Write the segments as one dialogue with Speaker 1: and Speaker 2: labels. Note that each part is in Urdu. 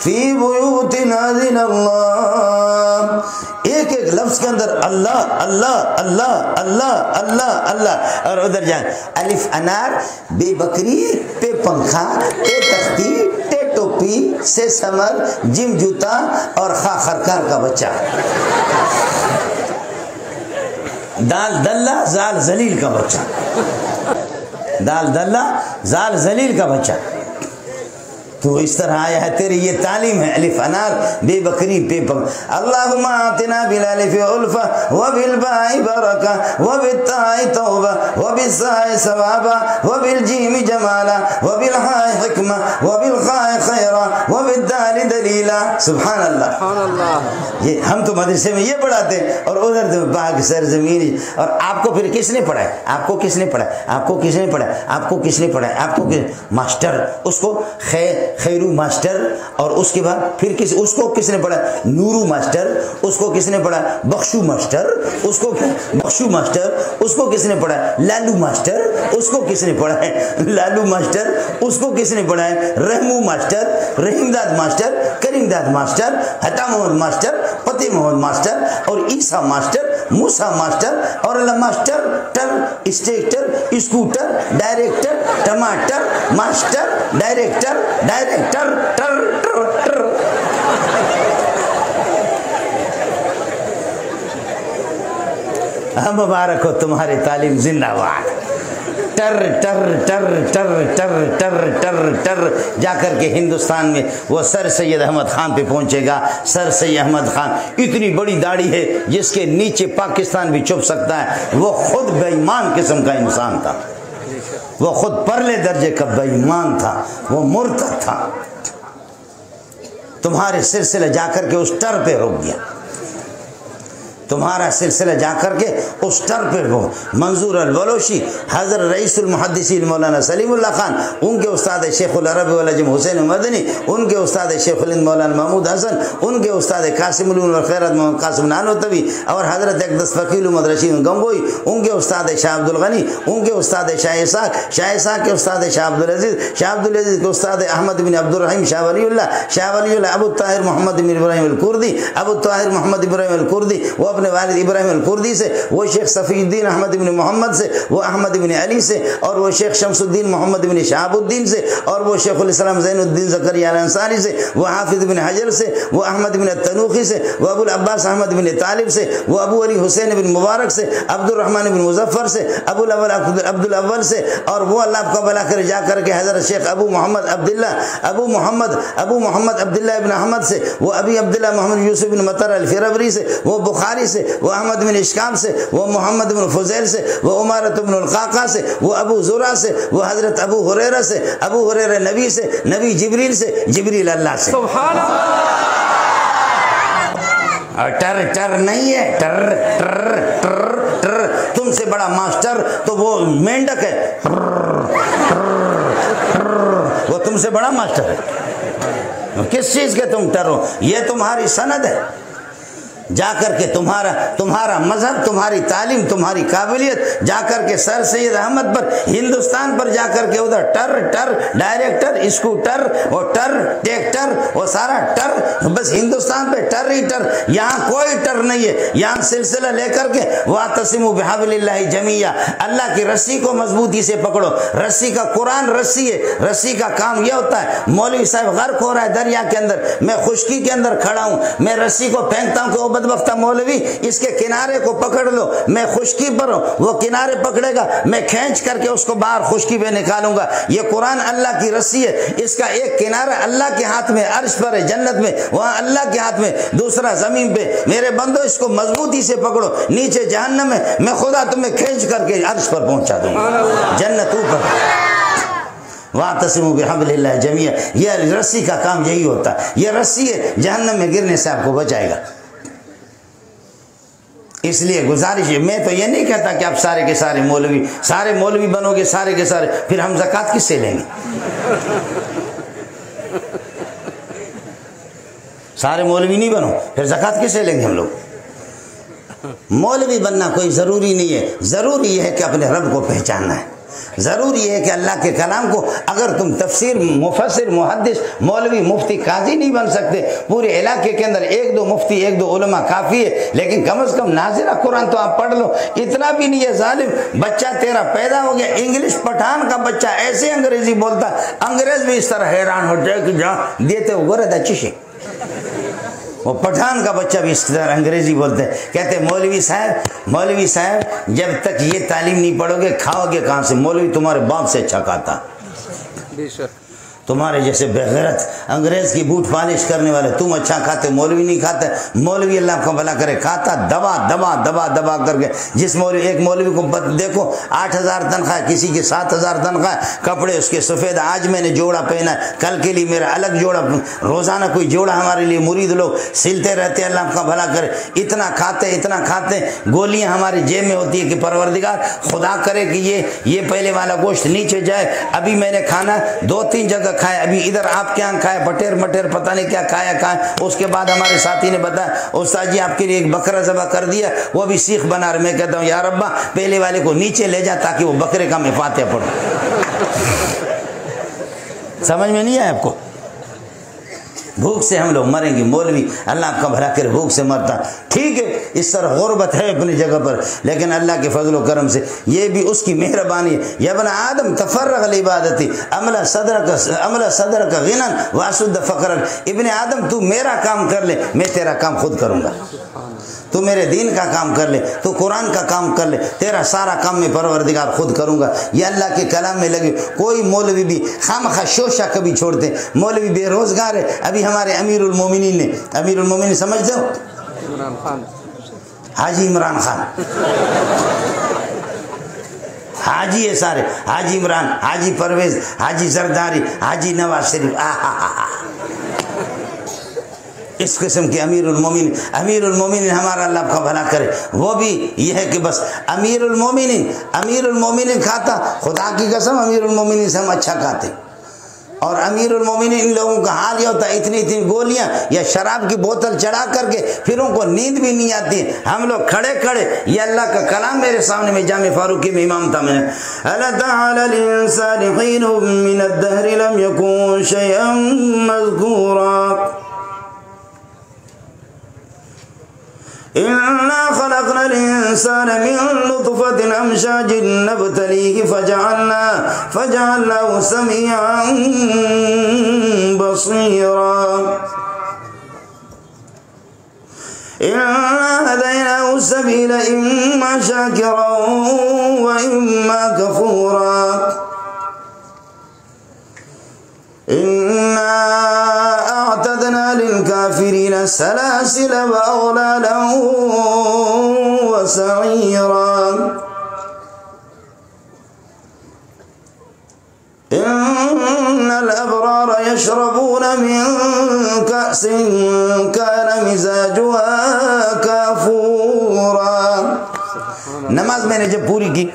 Speaker 1: فی بیوت اذن اللہ، ایک ایک لفظ کے اندر اللہ اللہ اللہ اللہ اللہ اللہ، اور ادھر جائیں الف انار، بے بکری، پہ پنکھا، ٹے تختی، ٹے ٹوپی، سے سمر، جم جوتا، اور خا خرکار کا بچہ، دال دلہ زال ذلیل کا بچہ، دال دلہ زال ذلیل کا بچہ۔ تو اس طرح آیا ہے، تیری یہ تعلیم ہے، الف انار، بے بکری، پے پنکھا۔ اللہم آتنا بالالف الفا وبالباء برکہ وبالتاء توبہ وبالساء ثوابا وبالجیم جمالا وبالحاء حکمہ وبالخاء خیرا وبالدال دلیلا۔ سبحان اللہ، سبحان اللہ۔ یہ ہم تو مدرسے میں یہ پڑھاتے ہیں، اور ادھر تو پاک سرزمین، اور آپ کو پھر کس نے پڑھایا؟ آپ کو کس نے پڑھایا؟ آپ کو کس نے پڑھایا؟ آپ کو کس نے پڑھایا؟ آپ کو ماسٹر، اس کو خیرو ماسٹر، اور اس کے بعد پھر اس کو کس نے پڑھا؟ نورو ماسٹر، اس کو کس نے پڑھا؟ بخشو ماسٹر، اس کو بخشو ماسٹر، اس کو کس نے پڑھا؟ لالو ماسٹر، اس کو کس نے پڑھا ہے؟ لالو ماسٹر، اس کو کس نے پڑھا ہے؟ رحمو ماسٹر، رحیم داد ماسٹر، کریم داد ماسٹر، حتا محمد ماسٹر، فتح محمد ماسٹر، اور عیسیٰ ماسٹر، موسیٰ ماسٹر، اور اللہ ماسٹر، ٹر، اسٹیکٹر، اسکوٹر، ڈائریکٹر، ٹماٹر، ماسٹر، ڈائریکٹر، ڈائریکٹر، ٹر ٹر ٹر۔ مبارک ہو تمہاری تعلیم، زندہ باد۔ ٹر ٹر ٹر ٹر ٹر ٹر ٹر ٹر جا کر کے ہندوستان میں وہ سر سید احمد خان پہ پہنچے گا۔ سر سید احمد خان اتنی بڑی داڑھی ہے جس کے نیچے پاکستان بھی چھپ سکتا ہے، وہ خود بے ایمان قسم کا انسان تھا، وہ خود پرلے درجے کا بے ایمان تھا، وہ مرتد تھا۔ تمہارے سلسلہ جا کر کے اس ٹر پہ روک گیا، تمہارا سلسلہ جا کر کے اس ٹر پہ ہو۔ منظور البلوچی، حضرت رئیس المحدثین مولانا سلیم اللہ خان، ان کے استاد شیخ العرب والعجم حسین مدنی، ان کے استاد شیخ الہند مولانا محمود حسن، ان کے استاد قاسم العلوم والخیرات محمد قاسم نانوتوی، اور حضرت اقدس فقیل محمد رشید گنگوئی، ان کے استاد شاہ عبد الغنی، ان کے استاد شاہ اسحاق، شاہ اسحاق کے استاد شاہ عبد العزیز، شاہ عبد العزیز کے استاد احمد بن عبد الرحیم، شاہ ولی اللہ، شاہ ولی اللہ ابو الطاہر محمد بن ابراہیم الکردی، ابو الطاہر محمد ابراہیم الکردی، وہ اپنے والد ابراہیم الکردی سے، وہ شیخ صفی الدین احمد بن محمد سے، وہ احمد بن علی سے، اور وہ شیخ شمس الدین محمد بن شہاب الدین سے، اور وہ شیخ الاسلام زین الدین زکریا الانصاری سے، وہ حافظ بن حجر سے، وہ احمد بن التنوخی سے، وہ ابو العباس احمد بن طالب سے، وہ ابو علی حسین بن مبارک سے، عبد الرحمن بن مظفر سے، ابو الاول عبد الاول سے، اور وہ اللہ کو بلا کر جا کر کے حضرت شیخ ابو محمد عبداللہ ابن احمد سے، وہ ابی عبداللہ محمد یوسف بن مطر الفربری سے، وہ بخاری سے، وہ احمد بن اشکام سے، وہ محمد بن فضیل سے، وہ عمارت بن القعقاع سے، وہ ابو زرع سے، وہ حضرت ابو ہریرہ سے، ابو ہریرہ نبی سے، نبی جبریل سے، جبریل اللہ سے۔ سبحان اللہ۔ اور ٹر ٹر نہیں ہے، ٹر ٹر ٹر ٹر، تم سے بڑا ماسٹر تو وہ مینڈک ہے، وہ تم سے بڑا ماسٹر ہے۔ کس چیز کے تم ٹر ہو؟ یہ تمہاری سند ہے، جا کر کے تمہارا مذہب، تمہاری تعلیم، تمہاری قابلیت، جا کر کے سر سید احمد پر، ہندوستان پر جا کر کے ادھر ٹر ٹر، ڈائریکٹر، اسکوٹر، وہ ٹر ٹریکٹر، وہ سارا ٹر، بس ہندوستان پہ ٹر ہی ٹر، یہاں کوئی ٹر نہیں ہے۔ یہاں سلسلہ لے کر کے وَاعْتَصِمُوا بِحَبْلِ اللَّهِ جَمِيعًا، اللہ کی رسی کو مضبوطی سے پکڑو۔ رسی کا قرآن رسی ہے، رسی کا کام یہ ہوتا ہے، مولوی صاحب غرق ہو رہا ہے دریا کے اندر، میں خشکی کے اندر کھڑا ہوں، میں رسی کو پھینکتا ہوں کہ بدبختہ مولوی اس کے کنارے کو پکڑ لو، میں خشکی پر ہوں، وہ کنارے پکڑے گا، میں کھینچ کر کے اس کو باہر خشکی پہ نکالوں گا۔ یہ قرآن اللہ کی رسی ہے، اس کا ایک کنارہ اللہ کے ہاتھ میں، عرش پر ہے جنت میں، وہاں اللہ کے ہاتھ میں، دوسرا زمین پہ۔ میرے بندو اس کو مضبوطی سے پکڑو، نیچے جہنم میں میں خدا تمہیں کھینچ کر کے عرش پر پہنچا دوں گا، جنت اوپر۔ وَاعْتَصِمُوا بِحَبْلِ اللَّهِ جَمِيعًا، یہ رسی کا کام یہی ہوتا ہے، یہ رسی ہے، جہنم میں گرنے سے آپ کو بچائے گا۔ اس لیے گزارش ہے، میں تو یہ نہیں کہتا کہ آپ سارے کے سارے مولوی بنو گے، سارے کے سارے، پھر ہم زکوٰۃ کس سے لیں گے؟ سارے مولوی نہیں بنو، پھر زکوٰۃ کس سے لیں گے ہم لوگ؟ مولوی بننا کوئی ضروری نہیں ہے، ضروری یہ ہے کہ اپنے رب کو پہچاننا ہے، ضرور یہ ہے کہ اللہ کے کلام کو اگر تم تفسیر مفسر محدث مولوی مفتی قاضی نہیں بن سکتے، پورے علاقے کے اندر ایک دو مفتی ایک دو علماء کافی ہے، لیکن کم از کم ناظرہ قرآن تو آپ پڑھ لو۔ اتنا بھی نہیں ہے ظالم، بچہ تیرا پیدا ہو گیا انگلش پٹھان کا بچہ ایسے انگریزی بولتا، انگریز بھی اس طرح حیران ہو جائے کہ جہاں دیتے ہو گرد اچھی، وہ پٹھان کا بچہ بھی اس طرح انگریزی بولتے ہیں۔ کہتے مولوی صاحب جب تک یہ تعلیم نہیں پڑھو گے کھاؤ گے کہاں سے؟ مولوی تمہارے باپ سے اچھا کھاتا، تمہارے جیسے بغیرت انگریز کی بوٹ پالش کرنے والے تم اچھا کھاتے، مولوی نہیں کھاتے۔ مولوی اللہ کو بھلا کرے کھاتا دبا دبا دبا دبا کر کے، جس مولوی ایک مولوی کو دیکھو 8,000 تنخواہ، کسی کی 7,000 تنخواہ، کپڑے اس کے سفید، آج میں نے جوڑا پہنا ہے کل کے لیے میرا الگ جوڑا، روزانہ کوئی جوڑا ہمارے لیے مرید لوگ سلتے رہتے، اللہ کا بھلا کرے۔ اتنا کھاتے گولیاں ہماری جیب میں ہوتی ہے کہ پروردگار خدا کرے کہ یہ پہلے والا گوشت نیچے جائے۔ ابھی میں نے کھانا 2-3 جگہ کھایا، ابھی ادھر آپ کے یہاں کھایا بٹیر مٹیر پتہ نہیں کیا کھایا۔ اس کے بعد ہمارے ساتھی نے بتایا استاد جی آپ کے لیے ایک بکرا ذبح کر دیا، وہ بھی سیخ بنا رہے۔ میں کہتا ہوں یا ربا پہلے والے کو نیچے لے جا تاکہ وہ بکرے کا میں فاتحہ پڑھوں۔ سمجھ میں نہیں آیا آپ کو؟ بھوک سے ہم لوگ مریں گے، مولوی اللہ آپ کا بھلا کرے بھوک سے مرتا، ٹھیک ہے اس طرح غربت ہے اپنی جگہ پر، لیکن اللہ کے فضل و کرم سے یہ بھی اس کی مہربانی ہے۔ یا ابن آدم تفرغ لعبادتی عمل صدر کا غنا واسد فقرا، ابن آدم تو میرا کام کر لے میں تیرا کام خود کروں گا، تو میرے دین کا کام کر لے، تو قرآن کا کام کر لے، تیرا سارا کام میں پروردگار خود کروں گا۔ یہ اللہ کے کلام میں لگے۔ کوئی مولوی بھی خامخواہ شوشہ کبھی چھوڑتے، مولوی بے روزگار ہے۔ ابھی ہمارے امیر المومنین سمجھتے ہو؟ حاجی عمران خان، حاجی ہے سارے، حاجی عمران، حاجی پرویز، حاجی زرداری، حاجی نواز شریف، اس قسم کے امیر المومنین ہمارا اللہ کا بھلا کرے۔ وہ بھی یہ ہے کہ بس امیر المومنین کھاتا، خدا کی قسم امیر المومنین سے ہم اچھا کھاتے، اور امیر المومنین ان لوگوں کا حال یہ ہوتا ہے اتنی گولیاں یا شراب کی بوتل چڑھا کر کے پھر ان کو نیند بھی نہیں آتی ہے۔ ہم لوگ کھڑے یہ اللہ کا کلام میرے سامنے میں جامع فاروقی میں امام تھا، میں نے أَلَا تَعَالَى الْإِنسَانِ حِينٌ مِّنَ الدَّهْرِ لَمْ يَكُنْ شَيْئًا مَّذْكُورًا إِنَّا خَلَقْنَا الْإِنسَانَ مِن نُّطْفَةٍ أَمْشَاجٍ نَّبْتَلِيهِ فَجَعَلْنَاهُ سَمِيعًا بَصِيرًا إِنَّا هَدَيْنَاهُ السَّبِيلَ إِمَّا شَاكِرًا وَإِمَّا كَفُورًا إِنَّا أعتدنا للكافرين سلاسل وأغلالا وسعيرا إن الأبرار يشربون من كأس كان مزاجها كافورا۔ نماز میں نے جب پوری کی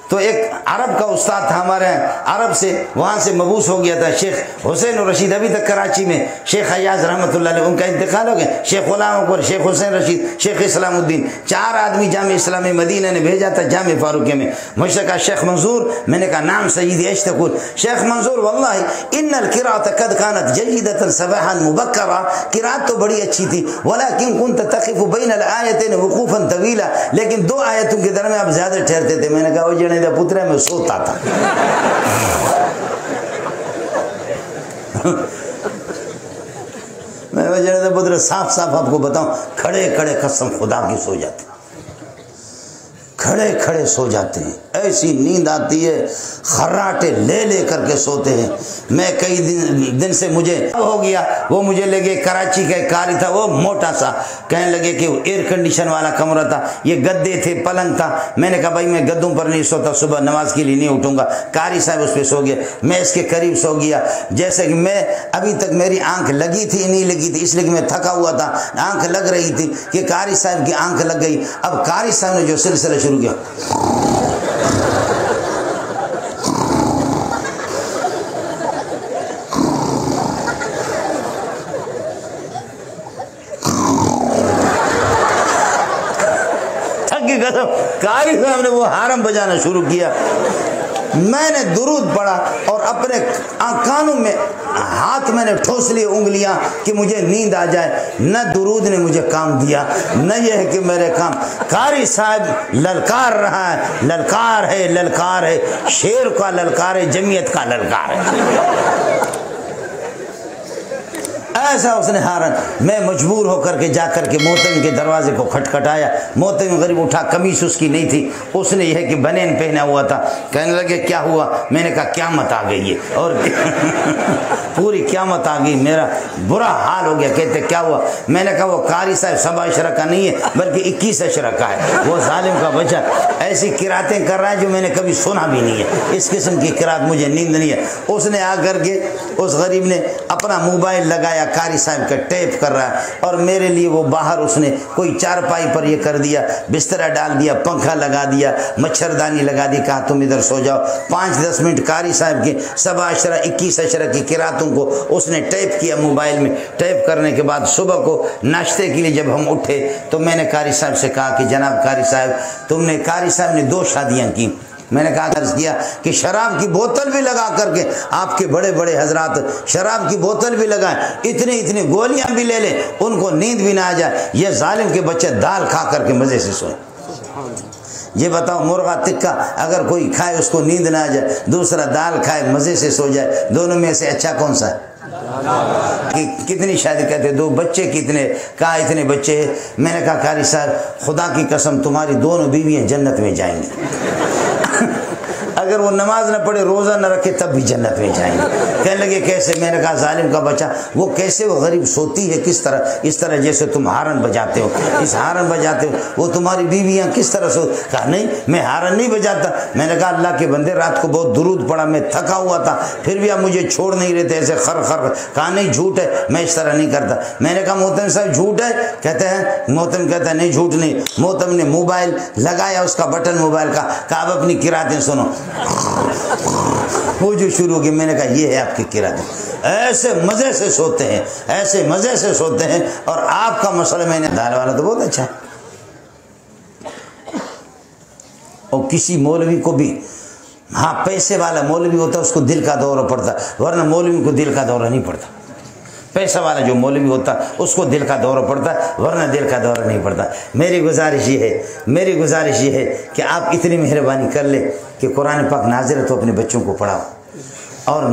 Speaker 1: تو ایک عرب کا استاد تھا ہمارے، عرب سے وہاں سے مبعوث ہو گیا تھا، شیخ حسین الرشید، ابھی تک کراچی میں شیخ حیاض رحمۃ اللہ علیہ ان کا انتقال ہو گیا، شیخ غلام اکبر، شیخ حسین رشید، شیخ اسلام الدین، 4 آدمی جامع اسلامی مدینہ نے بھیجا تھا جامع فاروقیہ میں۔ مجھ سے کہا شیخ منظور، میں نے کہا نام سیدی ایش تقول؟ شیخ منظور واللہ ان القراءۃ قد كانت جیدۃ صباحا مبکرا، قراءت تو بڑی اچھی تھی، ولكن كنت تقف بین الآیتین وقوفا طویلا، لیکن 2 آیتوں کے درمیان آپ زیادہ ٹھہرتے تھے۔ میں نے کہا وہ جنے دا پترا میں سوتا تھا۔ میں وجہ دا پتر صاف آپ کو بتاؤں، کھڑے قسم خدا کی سو جاتے، کھڑے سو جاتے ہیں، ایسی نیند آتی ہے خراٹے لے کر کے سوتے ہیں۔ میں کئی دن سے مجھے ہو گیا، وہ مجھے لگے کراچی کا ایک قاری تھا، وہ موٹا سا، کہنے لگے کہ وہ ایئر کنڈیشن والا کمرہ تھا، یہ گدے تھے، پلنگ تھا۔ میں نے کہا بھائی میں گدوں پر نہیں سوتا، صبح نماز کے لیے نہیں اٹھوں گا۔ قاری صاحب اس پہ سو گیا، میں اس کے قریب سو گیا، جیسے کہ میں ابھی تک میری آنکھ لگی تھی نہیں لگی تھی، اس لیے کہ میں تھکا ہوا تھا، آنکھ لگ رہی تھی کہ قاری صاحب کی آنکھ لگ گئی۔ اب قاری صاحب نے جو سلسلہ شروع کیا، قاری صاحب نے وہ حارم بجانا شروع کیا۔ میں نے درود پڑھا اور اپنے کانوں میں ہاتھ میں نے ٹھوس لی انگلیاں کہ مجھے نیند آ جائے. نہ درود نے مجھے کام دیا، نہ یہ ہے کہ میرے کام. قاری صاحب للکار رہا ہے، للکار ہے، للکار ہے، شیر کا للکار ہے، جمعیت کا للکار ہے. ایسا اس نے ہارن. میں مجبور ہو کر کے جا کر کے محتم کے دروازے کو کھٹکھٹایا. محتم غریب اٹھا، قمیص اس کی نہیں تھی، اس نے یہ کہ بنین پہنا ہوا تھا. کہنے لگے کیا ہوا؟ میں نے کہا قیامت آ گئی ہے، اور پوری قیامت آ گئی، میرا برا حال ہو گیا. کہتے کیا ہوا؟ میں نے کہا وہ قاری صاحب 7 اشرا کا نہیں ہے بلکہ 21 اشرا کا ہے. وہ ظالم کا بچہ ایسی قراتیں کر رہا ہے جو میں نے کبھی سنا بھی نہیں ہے. اس قسم کی قرات مجھے نیند نہیں ہے. اس نے آ کر کے اس غریب نے اپنا موبائل لگایا، قاری صاحب کا ٹیپ کر رہا ہے، اور میرے لیے وہ باہر اس نے کوئی چارپائی پر یہ کر دیا، بسترا ڈال دیا، پنکھا لگا دیا، مچھردانی لگا دی، کہا تم ادھر سو جاؤ. 5-10 منٹ قاری صاحب کے 7 اشرا 21 اشرا کی قراتوں کو اس نے ٹیپ کیا موبائل میں. ٹیپ کرنے کے بعد صبح کو ناشتے کے لیے جب ہم اٹھے تو میں نے قاری صاحب سے کہا کہ جناب قاری صاحب، تم نے، قاری صاحب نے 2 شادیاں کی. میں نے کہا عرض کیا کہ شراب کی بوتل بھی لگا کر کے آپ کے بڑے بڑے حضرات شراب کی بوتل بھی لگائیں، اتنی گولیاں بھی لے لیں، ان کو نیند بھی نہ آ جائے. یہ ظالم کے بچے دال کھا کر کے مزے سے سوئیں. یہ بتاؤ، مرغا تکہ اگر کوئی کھائے اس کو نیند نہ آ جائے، دوسرا دال کھائے مزے سے سو جائے، دونوں میں سے اچھا کون سا ہے؟ کتنی شادی کہتے 2 بچے کتنے؟ کہا اتنے بچے. میں نے کہا قاری صاحب خدا کی قسم تمہاری دونوں بیویاں جنت میں جائیں گی. اگر وہ نماز نہ پڑھے، روزہ نہ رکھے، تب بھی جنت میں جائیں گے. کہنے لگے کیسے؟ میں نے کہا ظالم کا بچہ وہ کیسے، وہ غریب سوتی ہے کس طرح، اس طرح جیسے تم ہارن بجاتے ہو، اس ہارن بجاتے ہو، وہ تمہاری بیویاں کس طرح سو. کہا نہیں میں ہارن نہیں بجاتا. میں نے کہا اللہ کے بندے رات کو بہت درود پڑھا، میں تھکا ہوا تھا، پھر بھی آپ مجھے چھوڑ نہیں رہتے ایسے خر خر. کہا نہیں جھوٹ ہے، میں اس طرح نہیں کرتا. میں نے کہا محتم صاحب جھوٹ ہے؟ کہتے ہیں محتم کہتا ہے نہیں جھوٹ نہیں. محتم نے موبائل لگایا، اس کا بٹن موبائل کا، کہا اب اپنی قراتیں سنو. وہ جو شروع کی. میں نے کہا یہ ہے آپ کی قراتیں. ایسے مزے سے سوتے ہیں، ایسے مزے سے سوتے ہیں. اور آپ کا مسئلہ میں نے دال والا تو بہت اچھا ہے. اور کسی مولوی کو بھی، ہاں پیسے والا مولوی ہوتا ہے اس کو دل کا دورہ پڑتا، ورنہ مولوی کو دل کا دورہ نہیں پڑتا. پیسہ والا جو مولوی ہوتا اس کو دل کا دورہ پڑتا ہے، ورنہ دل کا دورہ نہیں پڑتا. میری گزارش یہ ہے کہ آپ اتنی مہربانی کر لیں کہ قرآن پاک نازل ہے تو اپنے بچوں کو پڑھاؤ، اور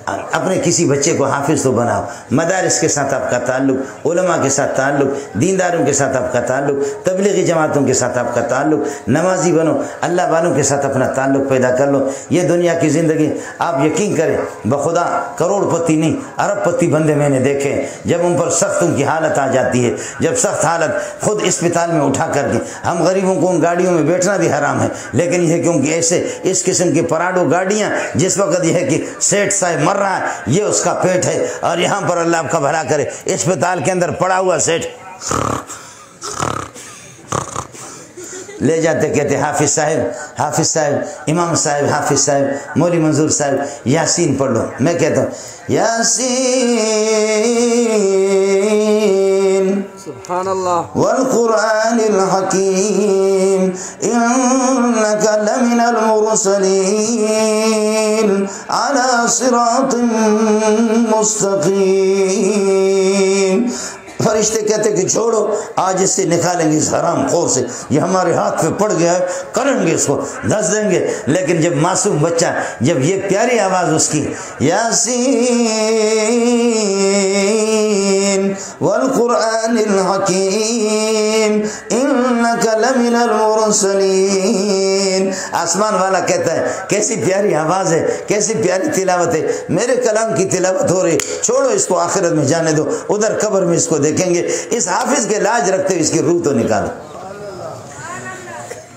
Speaker 1: اپنے کسی بچے کو حافظ تو بناؤ. مدارس کے ساتھ آپ کا تعلق، علماء کے ساتھ تعلق، دینداروں کے ساتھ آپ کا تعلق، تبلیغی جماعتوں کے ساتھ آپ کا تعلق، نمازی بنو، اللہ والوں کے ساتھ اپنا تعلق پیدا کر لو. یہ دنیا کی زندگی آپ یقین کریں بخدا کروڑ پتی نہیں ارب پتی بندے میں نے دیکھے، جب ان پر سخت ان کی حالت آ جاتی ہے، جب سخت حالت، خود اسپتال میں اٹھا کر کے ہم غریبوں کو ان گاڑیوں میں بیٹھنا بھی حرام ہے، لیکن یہ کیونکہ ایسے اس قسم کی پراڈو گاڑیاں، جس وقت یہ ہے کہ سیٹ صاحب مر رہا ہے، یہ اس کا پیٹ ہے، اور یہاں پر اللہ آپ کا بھلا کرے اسپتال کے اندر پڑا ہوا سیٹ لے جاتے، کہتے حافظ صاحب، امام صاحب، حافظ صاحب، مولوی منظور صاحب یاسین پڑھ لو. میں کہتا ہوں یاسین
Speaker 2: سبحان اللہ
Speaker 1: والقرآن الحکیم انک لمن المرسلین علی صراط مستقیم. فرشتے کہتے کہ چھوڑو، آج اس سے نکالیں گے اس حرام خور سے، یہ ہمارے ہاتھ پہ پڑ گیا ہے، کریں گے اس کو، دس دیں گے. لیکن جب معصوم بچہ، جب یہ پیاری آواز اس کی یاسین والقرآن الحکیم انک لمن المرسلین، آسمان والا کہتا ہے کیسی پیاری آواز ہے، کیسی پیاری تلاوت ہے، میرے کلام کی تلاوت ہو رہی، چھوڑو اس کو آخرت میں جانے دو، ادھر قبر میں اس کو دیکھیں گے. اس حافظ کے لاج رکھتے ہوئے اس کی روح تو نکالو.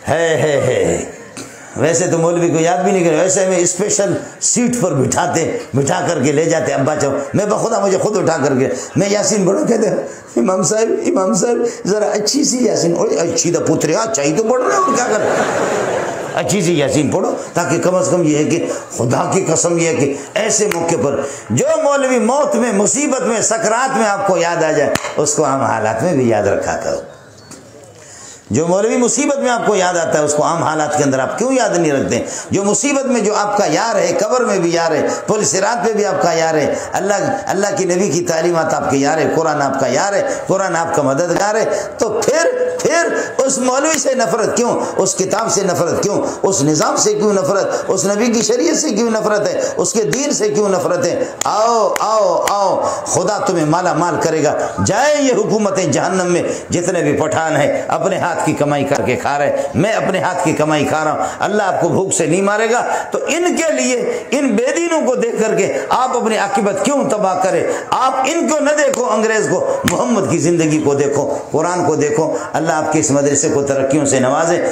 Speaker 1: ہے ویسے تو مولوی کو یاد بھی نہیں کرے، ویسے ہمیں اسپیشل سیٹ پر بٹھا کر کے لے جاتے. ابا چاہو میں بخدا مجھے خود اٹھا کر کے میں یاسین پڑھوں، کہتے ہیں امام صاحب ذرا اچھی سی یاسین، اچھی دا پتر چاہیے تو پڑھ رہے ہو، کیا کر اچھی سی یاسین پڑھو، تاکہ کم از کم یہ ہے کہ خدا کی قسم یہ ہے کہ ایسے موقع پر جو مولوی موت میں، مصیبت میں، سکرات میں آپ کو یاد آ جائے، اس کو عام حالات میں بھی یاد رکھا کرو. جو مولوی مصیبت میں آپ کو یاد آتا ہے اس کو عام حالات کے اندر آپ کیوں یاد نہیں رکھتے؟ جو مصیبت میں جو آپ کا یار ہے، قبر میں بھی یار ہے، پل صراط پہ بھی آپ کا یار ہے، اللہ کی نبی کی تعلیمات آپ کے یار ہے، قرآن آپ کا یار ہے، قرآن آپ کا مددگار ہے، تو پھر اس مولوی سے نفرت کیوں؟ اس کتاب سے نفرت کیوں؟ اس نظام سے کیوں نفرت؟ اس نبی کی شریعت سے کیوں نفرت ہے؟ اس کے دین سے کیوں نفرت ہے؟ آؤ آؤ آؤ، خدا تمہیں مالا مال کرے گا۔ جائیں یہ حکومتیں جہنم میں، جتنے بھی پٹھان ہیں اپنے ہاتھ کی کمائی کر کے کھا رہے، میں اپنے ہاتھ کی کمائی کھا رہا ہوں، اللہ آپ کو بھوک سے نہیں مارے گا۔ تو ان کے لیے ان بے دینوں کو دیکھ کر کے آپ اپنی عاقبت کیوں تباہ کریں؟ آپ ان کو نہ دیکھو، انگریز کو، محمد کی زندگی کو دیکھو، قرآن کو دیکھو۔ اللہ آپ کے اس مدرسے کو ترقیوں سے نوازے۔